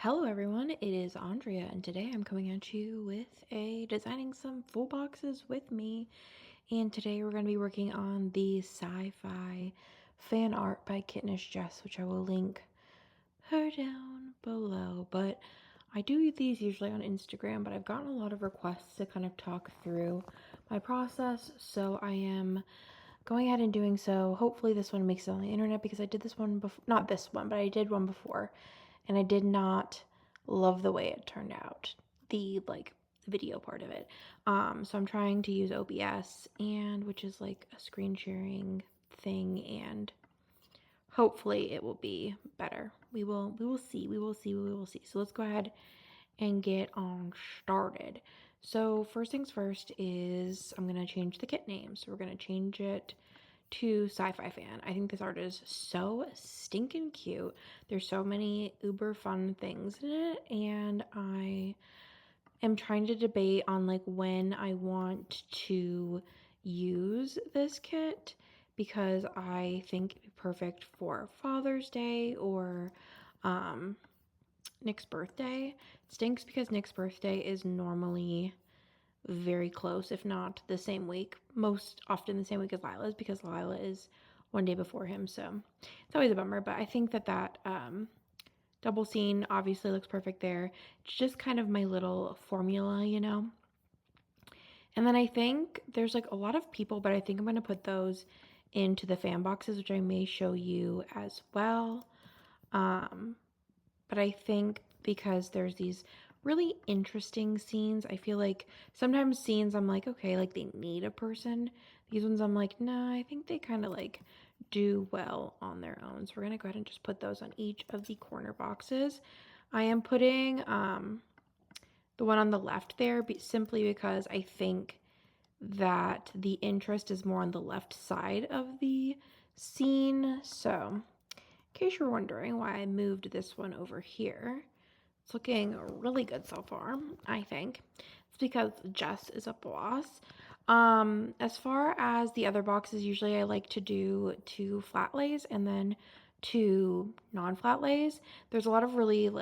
Hello everyone, it is Andrea and today I'm coming at you with designing some full boxes with me, and today we're going to be working on the SciFi fan art by Kittenish Jess, which I will link her down below. But I do these usually on Instagram, but I've gotten a lot of requests to kind of talk through my process, so I am going ahead and doing so. Hopefully this one makes it on the internet because I did this one before, not this one, but I did one before and I did not love the way it turned out, the video part of it. So I'm trying to use OBS, and which is like a screen sharing thing, and hopefully it will be better. We will see. So let's go ahead and get on started. So first things first is I'm gonna change the kit name. So we're gonna change it to Sci-Fi Fan. I think this art is so stinking cute. There's so many uber fun things in it, and I am trying to debate on like when I want to use this kit, because I think it'd be perfect for Father's Day or Nick's birthday. It stinks because Nick's birthday is normally very close, if not the same week, most often the same week as Lila's, because Lila is one day before him. So it's always a bummer, but I think that double scene obviously looks perfect there. It's just kind of my little formula, you know? And then I think there's like a lot of people, but I think I'm going to put those into the fan boxes, which I may show you as well. But I think because there's these really interesting scenes, I feel like sometimes scenes I'm like, okay, like they need a person. These ones I'm like, nah, I think they kind of like do well on their own. So we're gonna go ahead and just put those on each of the corner boxes. I am putting the one on the left there simply because I think that the interest is more on the left side of the scene. So in case you're wondering why I moved this one over here, it's looking really good so far, I think. It's because Jess is a boss. As far as the other boxes, usually I like to do 2 flat lays and then 2 non-flat lays. There's a lot of really I'm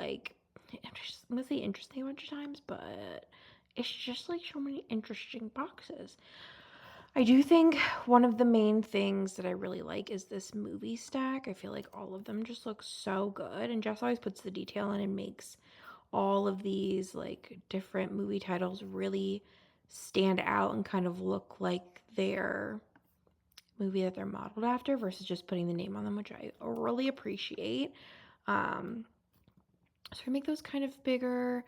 gonna say interesting a bunch of times, but it's just like so many interesting boxes. I do think one of the main things that I really like is this movie stack. I feel like all of them just look so good, and Jess always puts the detail in and makes all of these like different movie titles really stand out and kind of look like their movie that they're modeled after versus just putting the name on them, which I really appreciate. So I make those kind of bigger.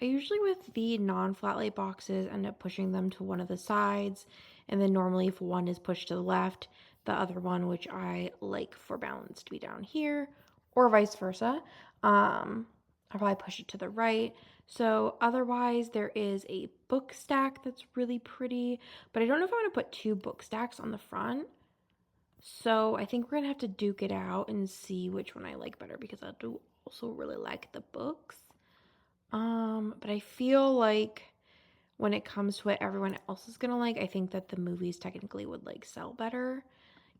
I usually, with the non-flat lay boxes, end up pushing them to one of the sides, and then normally if one is pushed to the left, the other one, which I like for balance to be down here, or vice versa, I'll probably push it to the right. So otherwise there is a book stack that's really pretty, but I don't know if I want to put 2 book stacks on the front. So I think we're gonna have to duke it out and see which one I like better, because I do also really like the books. But I feel like when it comes to what everyone else is gonna like, I think that the movies technically would like sell better,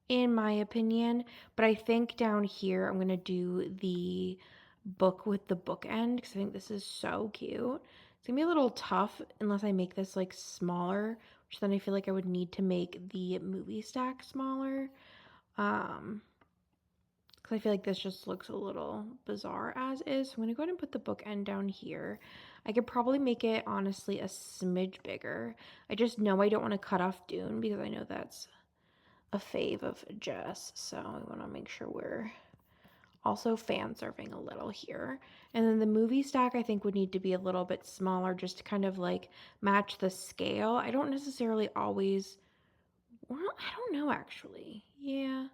in my opinion. But I think down here I'm gonna do the book with the bookend because I think this is so cute. It's gonna be a little tough unless I make this like smaller, which then I feel like I would need to make the movie stack smaller. Because I feel like this just looks a little bizarre as is. So I'm going to go ahead and put the bookend down here. I could probably make it, honestly, a smidge bigger. I just know I don't want to cut off Dune because I know that's a fave of Jess. So I want to make sure we're also fan serving a little here. And then the movie stack I think would need to be a little bit smaller just to kind of like match the scale. I don't necessarily always, well, I don't know actually. Yeah.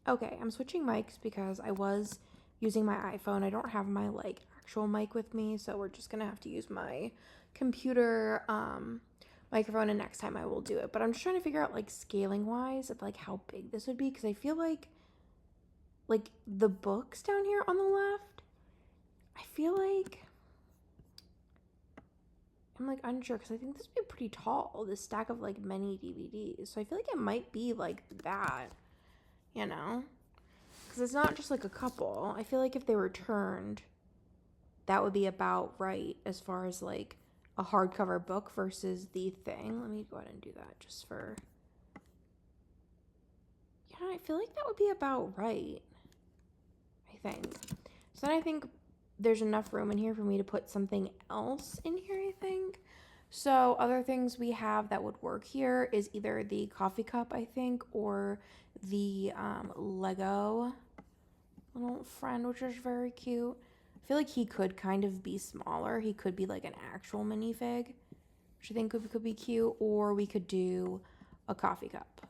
Okay, I'm switching mics because I was using my iPhone. I don't have my like actual mic with me, so we're just gonna have to use my computer microphone, and next time I will do it. But I'm just trying to figure out like scaling wise of like how big this would be, because I feel like the books down here on the left, I feel like I'm like unsure because I think this would be pretty tall, this stack of like many DVDs. So I feel like it might be like that, you know? Because it's not just like a couple. I feel like if they were turned, that would be about right as far as like a hardcover book versus the thing. Let me go ahead and do that just for, yeah, I feel like that would be about right, I think. So then I think there's enough room in here for me to put something else in here, I think. So other things we have that would work here is either the coffee cup, I think, or the Lego little friend, which is very cute. I feel like he could kind of be smaller. He could be like an actual minifig, which I think could be cute. Or we could do a coffee cup,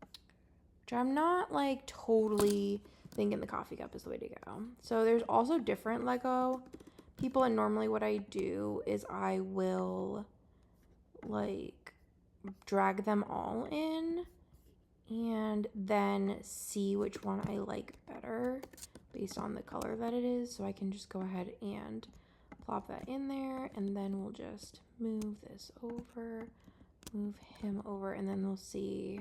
which I'm not like totally thinking the coffee cup is the way to go. So there's also different Lego people, and normally what I do is I will like drag them all in and then see which one I like better based on the color that it is. So I can just go ahead and plop that in there, and then we'll just move this over, move him over, and then we'll see.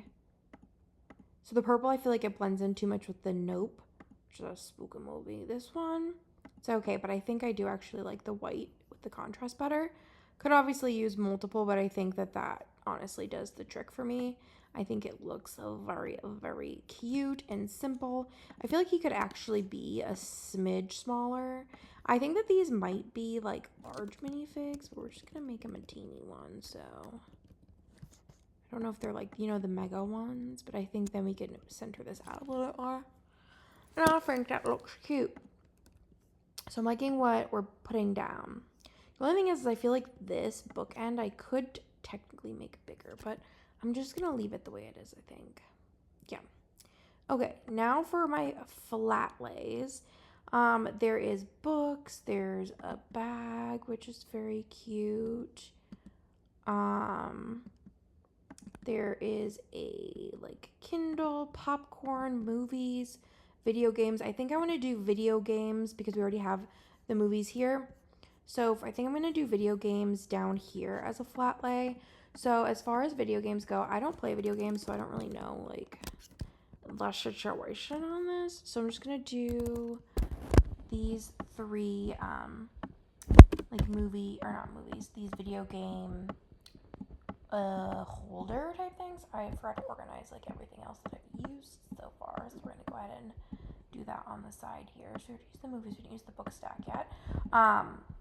So the purple, I feel like it blends in too much with the Nope, which is a spooky movie. This one, it's okay, but I think I do actually like the white with the contrast better. Could obviously use multiple, but I think that honestly does the trick for me. I think it looks very, very cute and simple. I feel like he could actually be a smidge smaller. I think that these might be like large minifigs, but we're just gonna make him a teeny one. So I don't know if they're like, you know, the mega ones, but I think then we can center this out a little bit more. And I think that looks cute. So I'm liking what we're putting down. The only thing is I feel like this bookend I could technically make bigger, but I'm just going to leave it the way it is, I think. Yeah. Okay, now for my flat lays. There is books. There's a bag, which is very cute. There is a like Kindle, popcorn, movies, video games. I think I want to do video games because we already have the movies here. So I think I'm going to do video games down here as a flat lay. So as far as video games go, I don't play video games, so I don't really know like the situation on this. So I'm just going to do these three like these video game holder type things. I forgot to organize like everything else that I've used so far, so we're gonna go ahead and do that on the side here. So we use the movies, we didn't use the book stack yet.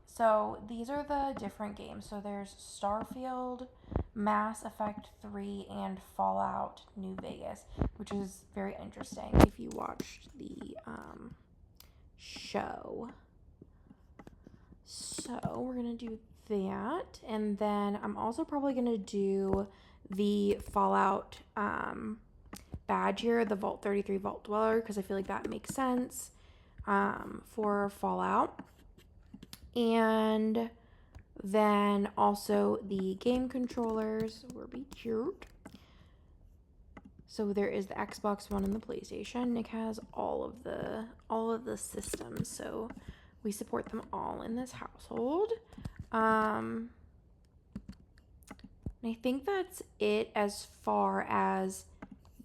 So these are the different games. So there's Starfield, Mass Effect 3, and Fallout New Vegas, which is very interesting if you watched the show. So we're gonna do that, and then I'm also probably gonna do the Fallout badge here, the Vault 33 Vault Dweller, because I feel like that makes sense for Fallout. And then also the game controllers will be cute. So there is the Xbox One and the PlayStation. Nick has all of the systems, so we support them all in this household. And I think that's it as far as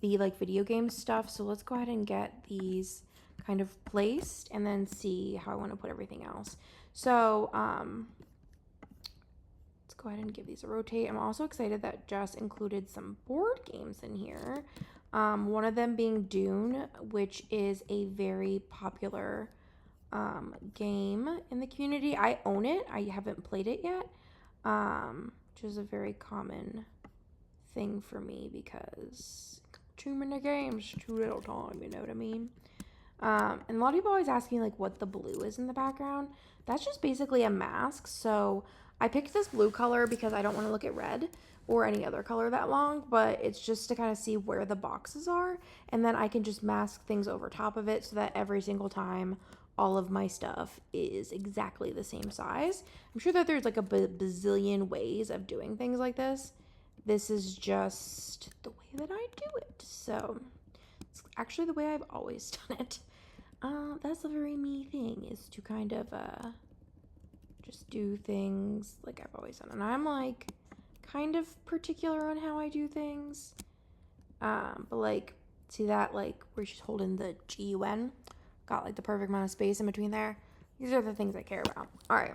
the like video game stuff. So let's go ahead and get these kind of placed and then see how I want to put everything else. So let's go ahead and give these a rotate. I'm also excited that Jess included some board games in here. One of them being Dune, which is a very popular game in the community. I own it. I haven't played it yet, which is a very common thing for me because too many games, too little time, you know what I mean? And a lot of people always ask me like what the blue is in the background. That's just basically a mask. So I picked this blue color because I don't want to look at red or any other color that long, but it's just to kind of see where the boxes are, and then I can just mask things over top of it so that every single time all of my stuff is exactly the same size. I'm sure that there's like a bazillion ways of doing things like this. This is just the way that I do it. So it's actually the way I've always done it. That's a very me thing, is to kind of just do things like I've always done. And I'm like kind of particular on how I do things. But like, see that like where she's holding the GUN? Got like the perfect amount of space in between there. These are the things I care about. All right.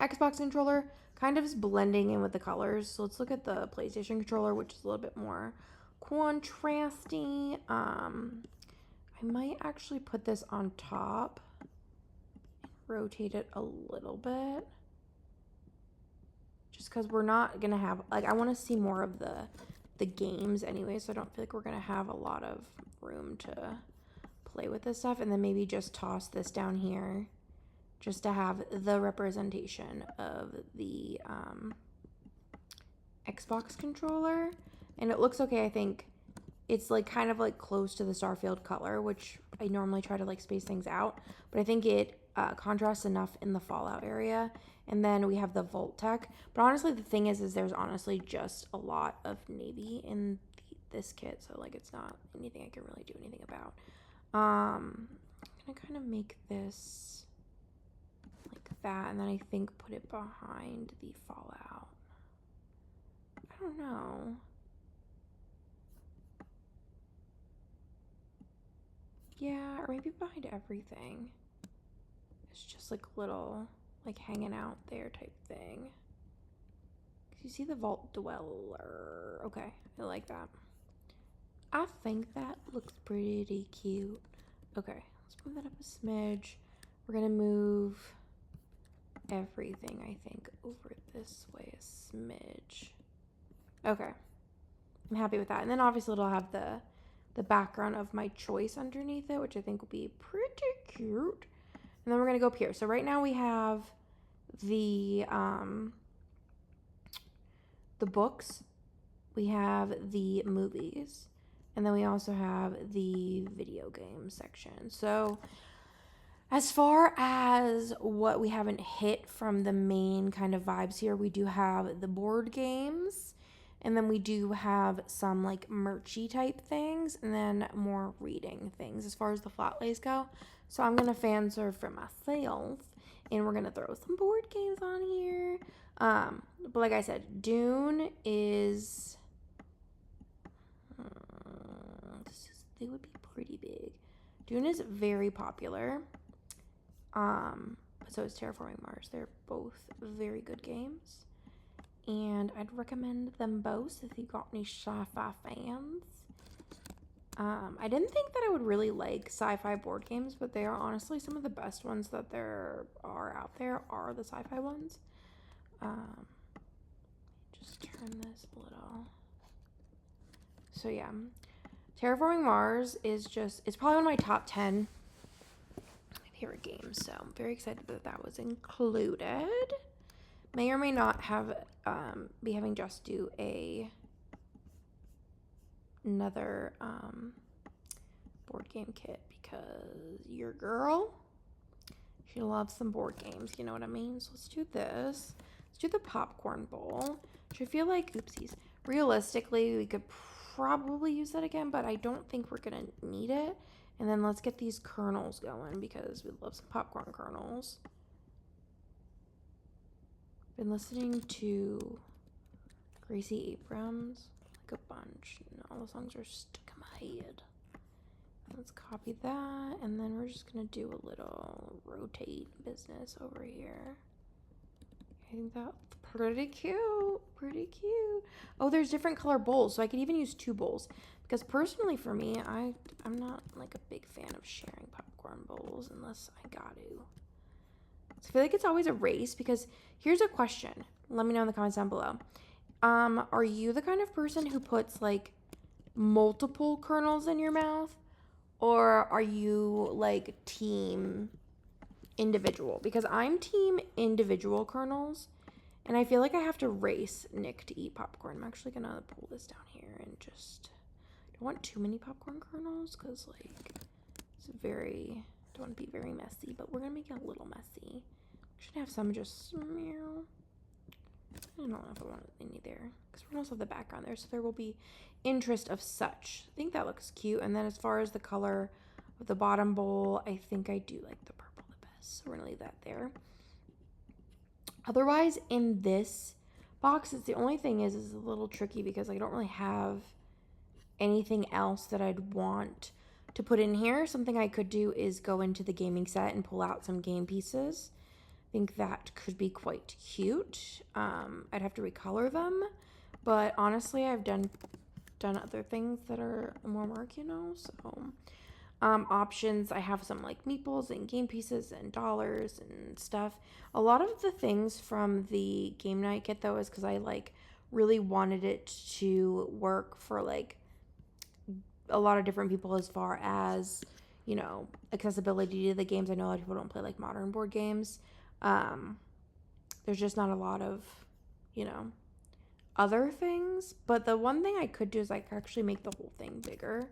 Xbox controller kind of is blending in with the colors. So let's look at the PlayStation controller, which is a little bit more contrasty. I might actually put this on top, rotate it a little bit, just because we're not gonna have, like, I want to see more of the games anyway, so I don't feel like we're gonna have a lot of room to play with this stuff. And then maybe just toss this down here just to have the representation of the Xbox controller. And it looks okay. I think it's like kind of like close to the Starfield color, which I normally try to like space things out, but I think it contrasts enough in the Fallout area. And then we have the Vault-Tec. But honestly, the thing is there's honestly just a lot of navy in this kit, so like it's not anything I can really do anything about. I'm gonna kind of make this like that, and then I think put it behind the Fallout. I don't know. Yeah, or maybe behind everything. It's just like little, like hanging out there type thing. You see the Vault Dweller. Okay, I like that. I think that looks pretty cute. Okay, let's move that up a smidge. We're gonna move everything, I think, over this way a smidge. Okay, I'm happy with that. And then obviously it'll have the background of my choice underneath it, which I think will be pretty cute. And then we're gonna go up here. So right now we have the books, we have the movies, and then we also have the video game section. So as far as what we haven't hit from the main kind of vibes here, we do have the board games, and then we do have some like merchy type things, and then more reading things as far as the flat lays go. So I'm gonna fan serve for myself, and we're gonna throw some board games on here. But like I said, Dune is they would be pretty big. Dune is very popular. So is Terraforming Mars. They're both very good games, and I'd recommend them both if you got any sci-fi fans. I didn't think that I would really like sci-fi board games, but they are honestly some of the best ones that there are out there are the sci-fi ones. Just turn this a little. So yeah, Terraforming Mars is it's probably one of my top 10 favorite games, so I'm very excited that that was included. May or may not have be having Just do another board game kit, because your girl, she loves some board games, you know what I mean? So let's do this. Let's do the popcorn bowl, which I feel like, oopsies, realistically we could probably use that again, but I don't think we're gonna need it. And then let's get these kernels going, because we love some popcorn kernels. Been listening to Gracie Abrams like a bunch, and all the songs are stuck in my head. Let's copy that, and then we're just gonna do a little rotate business over here. I think that's pretty cute, pretty cute. Oh, there's different color bowls, so I could even use 2 bowls, because personally for me, I'm not like a big fan of sharing popcorn bowls unless I got to. So I feel like it's always a race, because here's a question. Let me know in the comments down below. Are you the kind of person who puts like multiple kernels in your mouth, or are you like team individual? Because I'm team individual kernels, and I feel like I have to race Nick to eat popcorn. I'm actually gonna pull this down here and just, I don't want too many popcorn kernels, because like it's very, don't want to be very messy, but we're gonna make it a little messy. Should have some just meow. I don't know if I want any there, because we're gonna also have the background there, so there will be interest of such. I think that looks cute. And then as far as the color of the bottom bowl, I think I do like the purple the best, so we're gonna leave that there. Otherwise, in this box, it's the only thing is a little tricky, because I don't really have anything else that I'd want to put in here. Something I could do is go into the gaming set and pull out some game pieces. I think that could be quite cute. I'd have to recolor them, but honestly, I've done other things that are more work, you know, so options, I have some like meeples and game pieces and dollars and stuff. A lot of the things from the game night kit though is because I like really wanted it to work for like a lot of different people as far as, you know, accessibility to the games. I know a lot of people don't play like modern board games. There's just not a lot of, you know, other things. But the one thing I could do is I could actually make the whole thing bigger.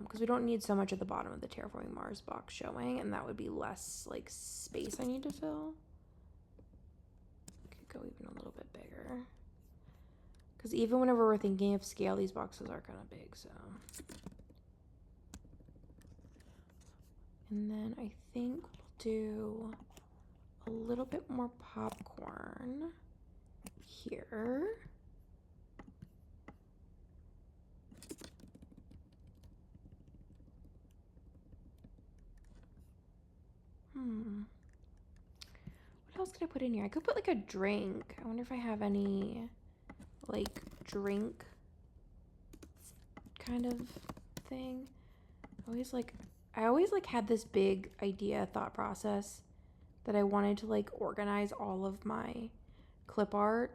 Because we don't need so much at the bottom of the Terraforming Mars box showing, and that would be less like space I need to fill. Could go even a little bit bigger. Because even whenever we're thinking of scale, these boxes are kind of big, so. And then I think we'll do a little bit more popcorn here. What else could I put in here? I could put like a drink. I wonder if I have any like drink kind of thing. I always had this big idea thought process that I wanted to like organize all of my clip art.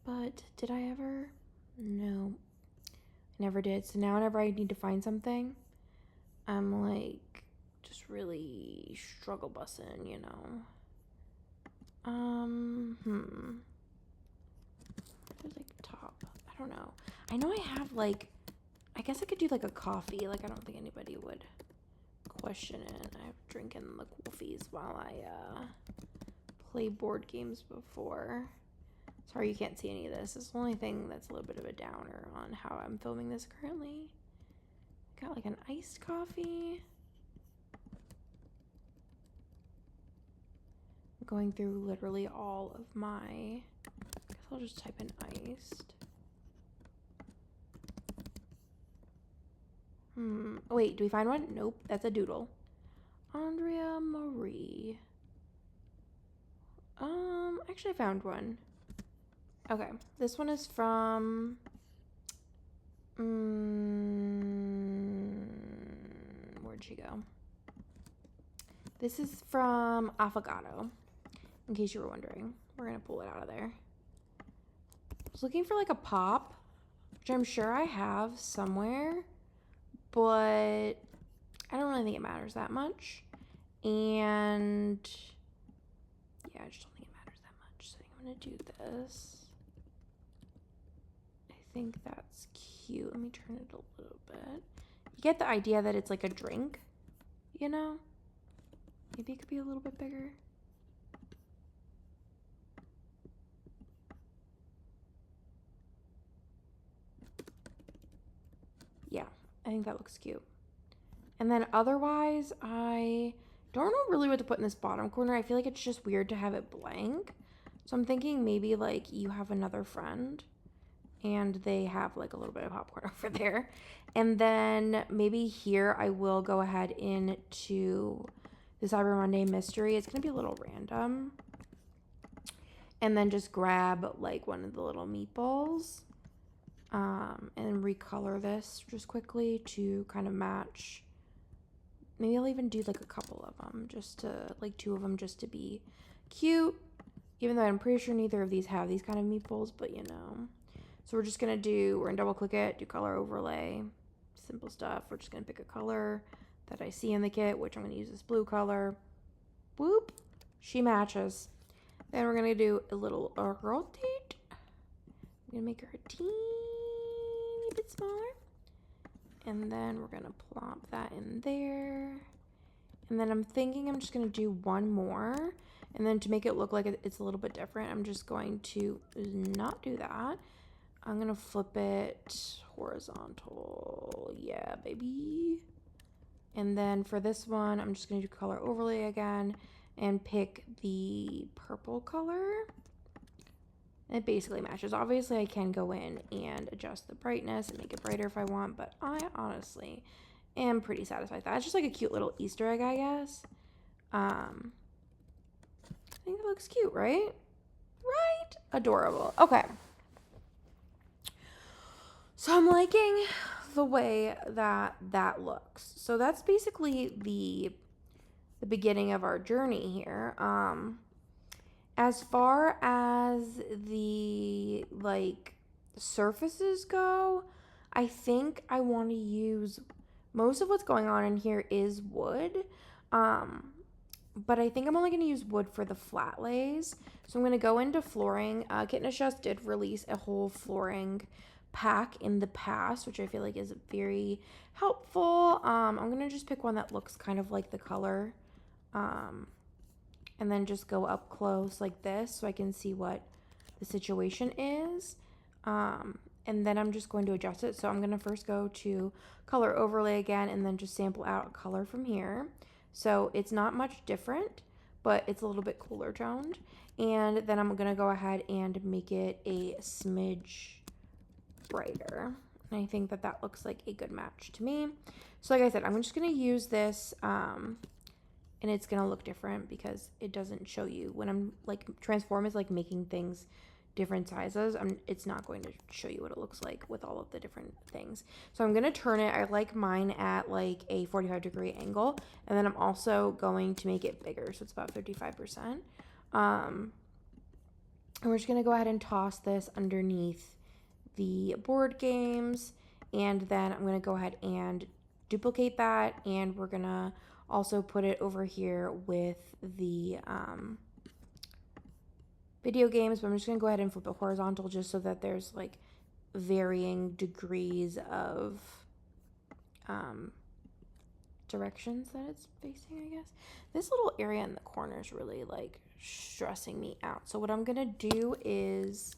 But did I ever? No, I never did. So now whenever I need to find something, I'm like just really struggle bussing, you know. There's like top. I don't know. I know I have like, I guess I could do like a coffee. Like I don't think anybody would question it. I've drinking the coffees while I play board games before. Sorry you can't see any of this. It's the only thing that's a little bit of a downer on how I'm filming this currently. Got like an iced coffee. I'm going through literally all of my, I guess I'll just type in iced. Wait, do we find one? Nope, that's a doodle. Andrea Marie. Actually I found one. Okay, this one is from, where'd she go? This is from Affogato, in case you were wondering. We're gonna pull it out of there. I was looking for like a pop, which I'm sure I have somewhere, but I don't really think it matters that much. And yeah, I just don't think it matters that much. So I think I'm gonna do this. I think that's cute. Let me turn it a little bit. You get the idea that it's like a drink, you know? Maybe it could be a little bit bigger. Yeah, I think that looks cute. And then otherwise, I don't know really what to put in this bottom corner. I feel like it's just weird to have it blank. So I'm thinking maybe like you have another friend and they have like a little bit of popcorn over there. And then maybe here I will go ahead into the Cyber Monday mystery. It's gonna be a little random. And then just grab like one of the little meatballs and recolor this just quickly to kind of match. Maybe I'll even do like a couple of them, just to like 2 of them just to be cute, even though I'm pretty sure neither of these have these kind of meatballs, but you know. So we're just gonna we're gonna double click it, do color overlay, simple stuff. We're just gonna pick a color that I see in the kit, which I'm gonna use this blue color. Whoop, she matches. Then we're gonna do a little rotate. I'm gonna make her a teeny bit smaller. And then we're gonna plop that in there. And then I'm thinking I'm just gonna do one more. And then to make it look like it's a little bit different, I'm just going to not do that. I'm gonna flip it horizontal. Yeah, baby. And then for this one, I'm just gonna do color overlay again and pick the purple color. It basically matches. Obviously, I can go in and adjust the brightness and make it brighter if I want, but I honestly am pretty satisfied with that. It's just like a cute little Easter egg, I guess. I think it looks cute, right? Right? Adorable. Okay. So I'm liking the way that that looks. So that's basically the beginning of our journey here. As far as the like surfaces go, I think I want to use most of what's going on in here is wood. But I think I'm only going to use wood for the flat lays. So I'm going to go into flooring. Kitten Just did release a whole flooring pack in the past, which I feel like is very helpful. I'm going to just pick one that looks kind of like the color. And then just go up close like this so I can see what the situation is. And then I'm just going to adjust it. So I'm going to first go to color overlay again and then just sample out a color from here. So it's not much different, but it's a little bit cooler toned. And then I'm going to go ahead and make it a smidge brighter. And I think that that looks like a good match to me. So like I said, I'm just going to use this, and it's going to look different because it doesn't show you when I'm like transform is like making things different sizes. It's not going to show you what it looks like with all of the different things. So I'm going to turn it. I like mine at like a 45-degree angle. And then I'm also going to make it bigger. So it's about 55%. And we're just going to go ahead and toss this underneath the board games. And then I'm going to go ahead and duplicate that. And we're going to also put it over here with the video games, but I'm just going to go ahead and flip it horizontal just so that there's like varying degrees of directions that it's facing, I guess. This little area in the corner is really like stressing me out. So what I'm going to do is,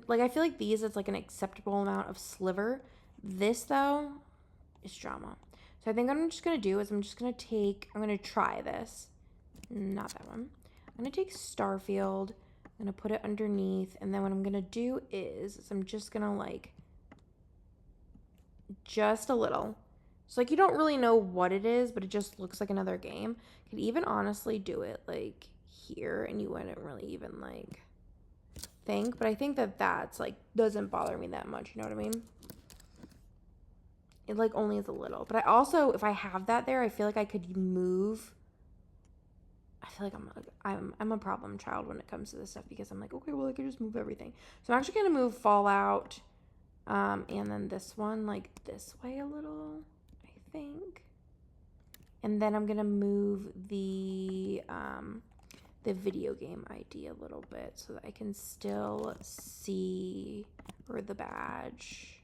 like, I feel like these, it's like an acceptable amount of sliver. This though is drama. So I think what I'm just going to do is I'm going to try this. Not that one. I'm going to take Starfield. I'm going to put it underneath. And then what I'm going to do is I'm just going to like, just a little. So like you don't really know what it is, but it just looks like another game. Could even honestly do it like here and you wouldn't really even like think. But I think that that's like, doesn't bother me that much. You know what I mean? It like only is a little. But I also, if I have that there, I feel like I could move. I feel like I'm a problem child when it comes to this stuff because I'm like, okay, well, I could just move everything. So I'm actually going to move Fallout and then this one like this way a little, I think. And then I'm going to move the video game ID a little bit so that I can still see, or the badge.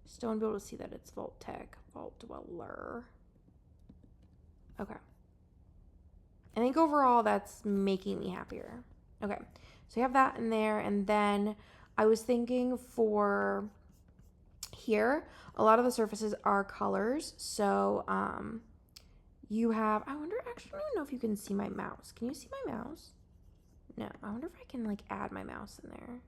Still want to be able to see that it's Vault Tech, Vault Dweller. Okay. I think overall that's making me happier. Okay, so you have that in there. And then I was thinking for here, a lot of the surfaces are colors. So you have, I wonder, actually, I don't even know if you can see my mouse. Can you see my mouse? No, I wonder if I can like add my mouse in there.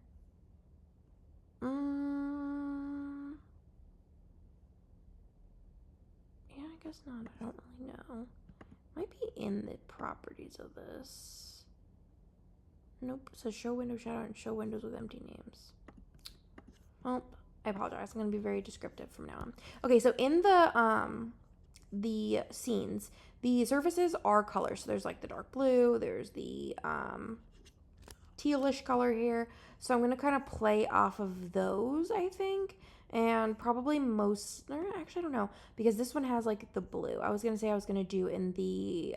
Yeah, I guess not. I don't really know. Might be in the properties of this. Nope. It says show window shout out and show windows with empty names. Well, I apologize. I'm going to be very descriptive from now on. Okay, so in the scenes, the surfaces are colors. So there's like the dark blue, there's the tealish color here. So I'm going to kind of play off of those, I think. And probably most, or actually I don't know, because this one has like the blue. I was going to say I was going to do in the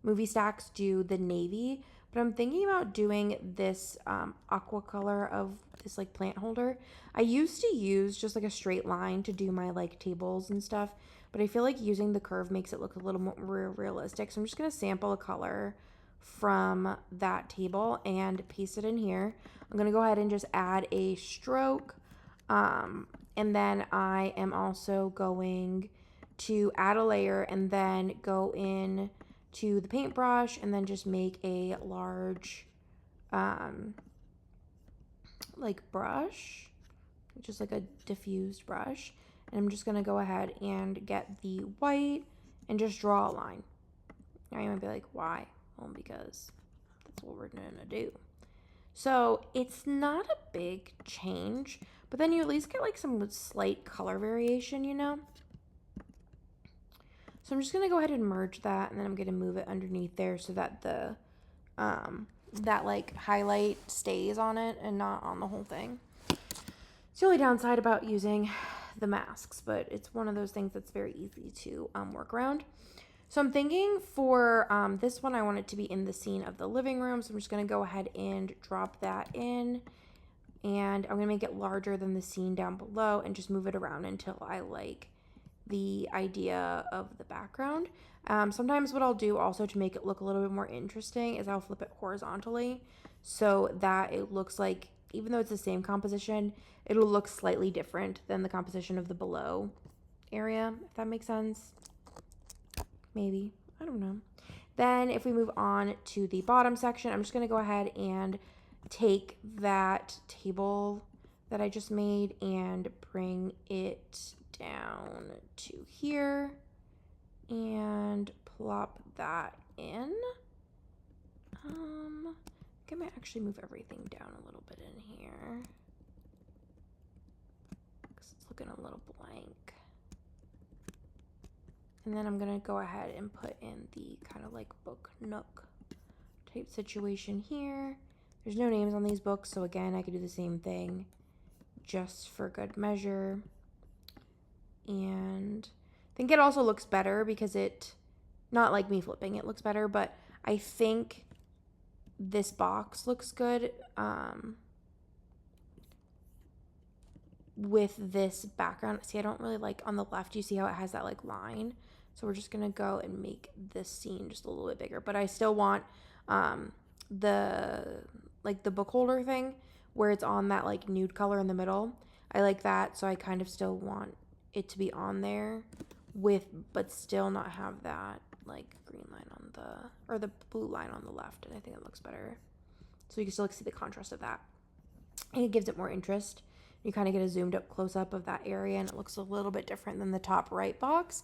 movie stacks, do the navy. But I'm thinking about doing this aqua color of this like plant holder. I used to use just like a straight line to do my like tables and stuff. But I feel like using the curve makes it look a little more realistic. So I'm just going to sample a color from that table and paste it in here. I'm going to go ahead and just add a stroke. And then I am also going to add a layer and then go in to the paintbrush and then just make a large like brush, just like a diffused brush. And I'm just going to go ahead and get the white and just draw a line. Now you might be like, why? Well, because that's what we're going to do. So it's not a big change, but then you at least get like some slight color variation, you know? So I'm just going to go ahead and merge that, and then I'm going to move it underneath there so that the that like highlight stays on it and not on the whole thing. It's the only downside about using the masks, but it's one of those things that's very easy to work around. So I'm thinking for this one, I want it to be in the scene of the living room. So I'm just going to go ahead and drop that in. And I'm going to make it larger than the scene down below and just move it around until I like the idea of the background. Sometimes what I'll do also to make it look a little bit more interesting is I'll flip it horizontally so that it looks like, even though it's the same composition, it'll look slightly different than the composition of the below area, if that makes sense. Maybe, I don't know. Then if we move on to the bottom section, I'm just going to go ahead and take that table that I just made and bring it down to here and plop that in. I think I might actually move everything down a little bit in here because it's looking a little blank. And then I'm going to go ahead and put in the kind of like book nook type situation here. There's no names on these books, so again, I could do the same thing just for good measure. And I think it also looks better because not like me flipping, it looks better, but I think this box looks good with this background. See, I don't really like on the left, you see how it has that like line? So we're just gonna go and make this scene just a little bit bigger, but I still want the book holder thing where it's on that like nude color in the middle. I like that, so I kind of still want it to be on there but still not have that like green line on or the blue line on the left, and I think it looks better. So you can still see the contrast of that. And it gives it more interest. You kind of get a zoomed up close up of that area, and it looks a little bit different than the top right box.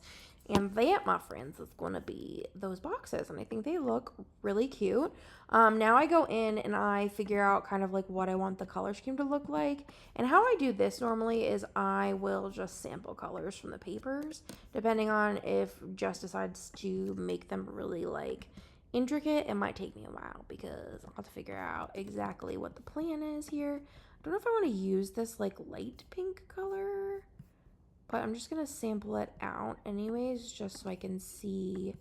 And that, my friends, is going to be those boxes, and I think they look really cute. Now I go in and I figure out kind of like what I want the color scheme to look like. And how I do this normally is I will just sample colors from the papers, depending on if Jess decides to make them really like intricate. It might take me a while because I'll have to figure out exactly what the plan is here. I don't know if I want to use this like light pink color, but I'm just going to sample it out anyways, just so I can see,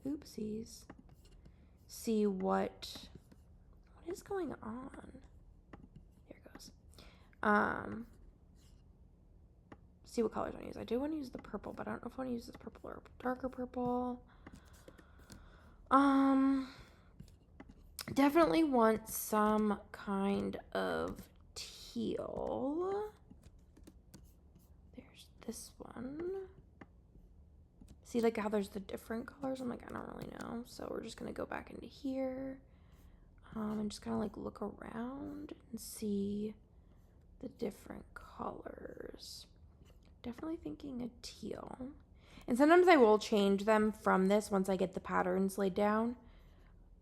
oopsies, see what is going on. There it goes. See what colors I want to use. I do want to use the purple, but I don't know if I want to use this purple or darker purple. Definitely want some kind of teal. There's this one. See like how there's the different colors? I'm like, I don't really know. So we're just going to go back into here and just kind of like look around and see the different colors. Definitely thinking a teal. And sometimes I will change them from this once I get the patterns laid down.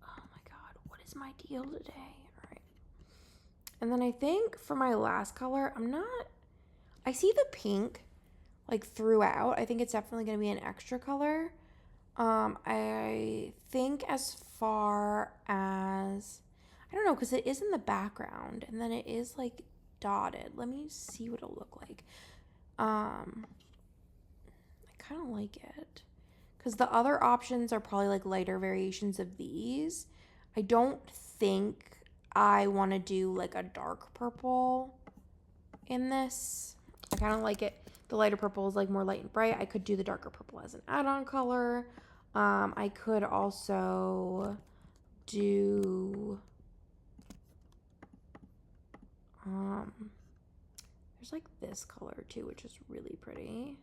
Oh my God, what is my deal today? All right. And then I think for my last color, I see the pink like throughout. I think it's definitely going to be an extra color. I think as far as, I don't know, because it is in the background and then it is like dotted. Let me see what it'll look like. I kind of like it because the other options are probably like lighter variations of these. I don't think I want to do like a dark purple in this. I kind of like it. The lighter purple is like more light and bright. I could do the darker purple as an add-on color. I could also do there's like this color too, which is really pretty.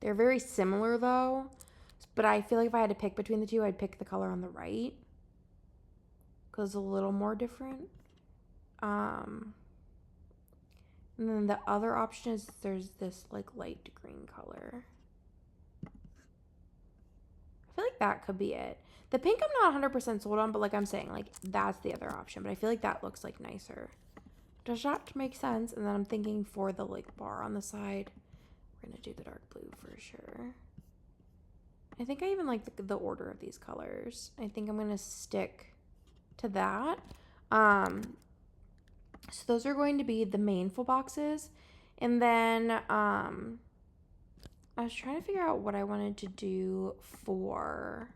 They're very similar though, but I feel like if I had to pick between the two, I'd pick the color on the right because it's a little more different. And then the other option is there's this like light green color. I feel like that could be it. The pink I'm not 100% sold on, but like I'm saying, like that's the other option. But I feel like that looks like nicer. Does that make sense? And then I'm thinking for the like bar on the side, we're gonna do the dark blue for sure. I think I even like the order of these colors. I think I'm gonna stick to that. So those are going to be the main full boxes. And then I was trying to figure out what I wanted to do for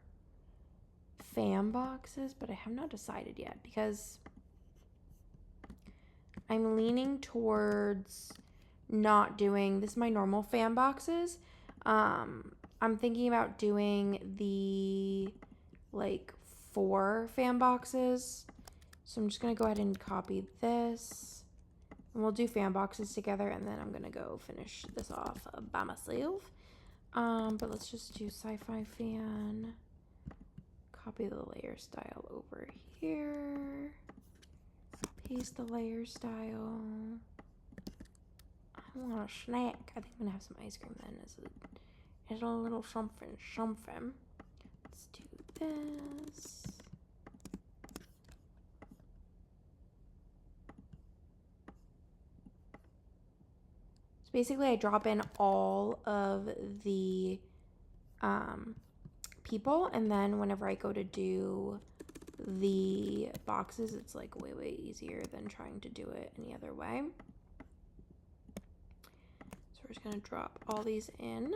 fan boxes, but I have not decided yet because I'm leaning towards not doing this is my normal fan boxes. I'm thinking about doing the like 4 fan boxes. So I'm just going to go ahead and copy this. And we'll do fan boxes together, and then I'm going to go finish this off by myself. But let's just do SciFi fan. Copy the layer style over here. Paste the layer style. I want a snack. I think I'm going to have some ice cream then as a little something. Let's do this. So basically I drop in all of the people, and then whenever I go to do the boxes, it's like way easier than trying to do it any other way. So we're just going to drop all these in.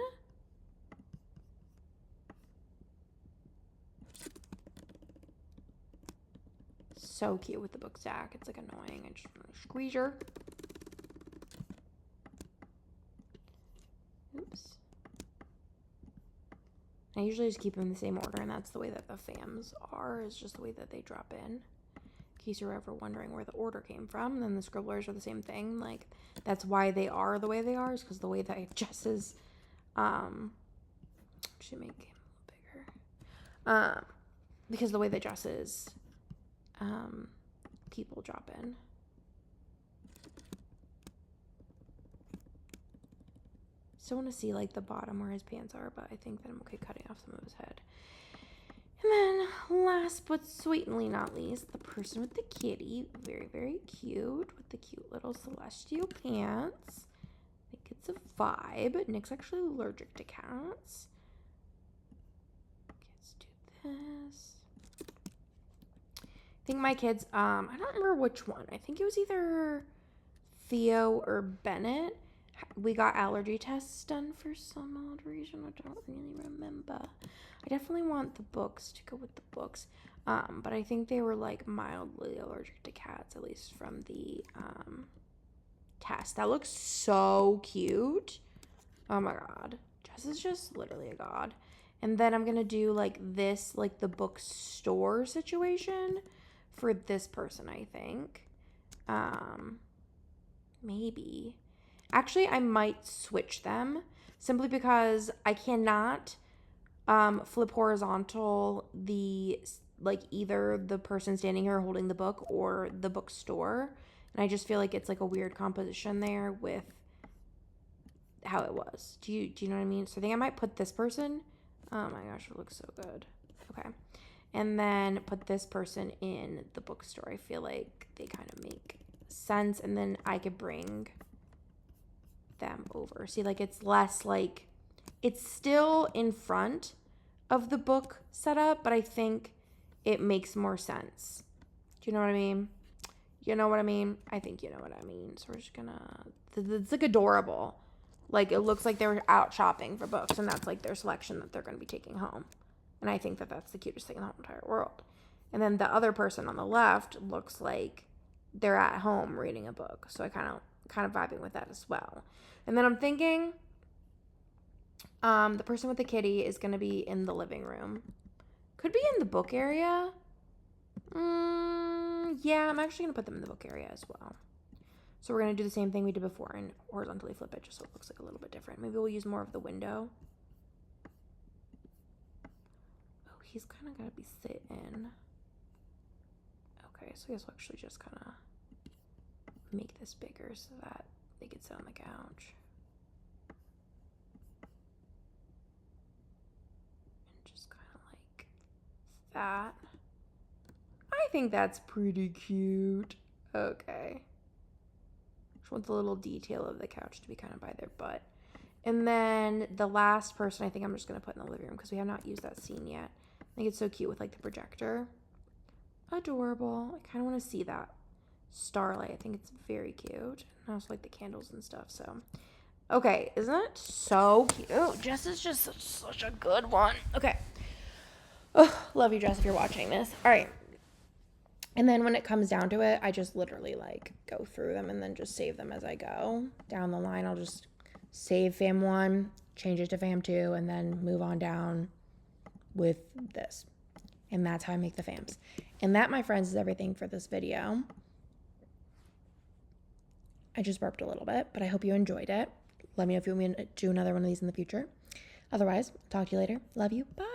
So cute with the book stack. It's like annoying. I just want to squeeze her. Oops. I usually just keep them in the same order, and that's the way that the fams are, is just the way that they drop in case you're ever wondering where the order came from. And then the scribblers are the same thing. Like, that's why they are the way they are, is because the way that Jess's, should make him a little bigger. Because the way that Jess's, people drop in. Still want to see like the bottom where his pants are, but I think that I'm okay cutting off some of his head. And then last but certainly not least, the person with the kitty. Very cute with the cute little celestial pants. I think it's a vibe. Nick's actually allergic to cats. Let's do this. I think my kids, I don't remember which one. I think it was either Theo or Bennett. We got allergy tests done for some odd reason. I don't really remember. I definitely want the books to go with the books. But I think they were like mildly allergic to cats, at least from the test. That looks so cute. Oh my god. Jess is just literally a god. And then I'm gonna do like this, like the bookstore situation for this person, I think. Maybe. Actually, I might switch them simply because I cannot flip horizontal the like either the person standing here holding the book or the bookstore. And I just feel like it's like a weird composition there with how it was. Do you know what I mean? So I think I might put this person. Oh my gosh, it looks so good. Okay. And then put this person in the bookstore. I feel like they kind of make sense. And then I could bring them over. See, like it's less like it's still in front of the book setup, but I think it makes more sense. Do you know what I mean? You know what I mean? I think you know what I mean. So we're just gonna, it's like adorable. Like it looks like they were out shopping for books, and that's like their selection that they're going to be taking home. And I think that that's the cutest thing in the whole entire world. And then the other person on the left looks like they're at home reading a book. So I kind of vibing with that as well. And then I'm thinking the person with the kitty is going to be in the living room. Could be in the book area. Yeah, I'm actually going to put them in the book area as well. So we're going to do the same thing we did before and horizontally flip it just so it looks like a little bit different. Maybe we'll use more of the window. Oh, he's kind of got to be sitting. Okay, so I guess we'll actually just kind of make this bigger so that they could sit on the couch. And just kind of like that. I think that's pretty cute. Okay. Just want the little detail of the couch to be kind of by their butt. And then the last person I think I'm just going to put in the living room because we have not used that scene yet. I think it's so cute with like the projector. Adorable. I kind of want to see that starlight. I think it's very cute. And I also like the candles and stuff. So, okay. Isn't that so cute? Jess is just such a good one. Okay. Oh, love you, Jess, if you're watching this. All right. And then when it comes down to it, I just literally like go through them and then just save them as I go. Down the line, I'll just save fam 1, change it to fam 2, and then move on down with this. And that's how I make the fams. And that, my friends, is everything for this video. I just burped a little bit, but I hope you enjoyed it. Let me know if you want me to do another one of these in the future. Otherwise, talk to you later. Love you. Bye.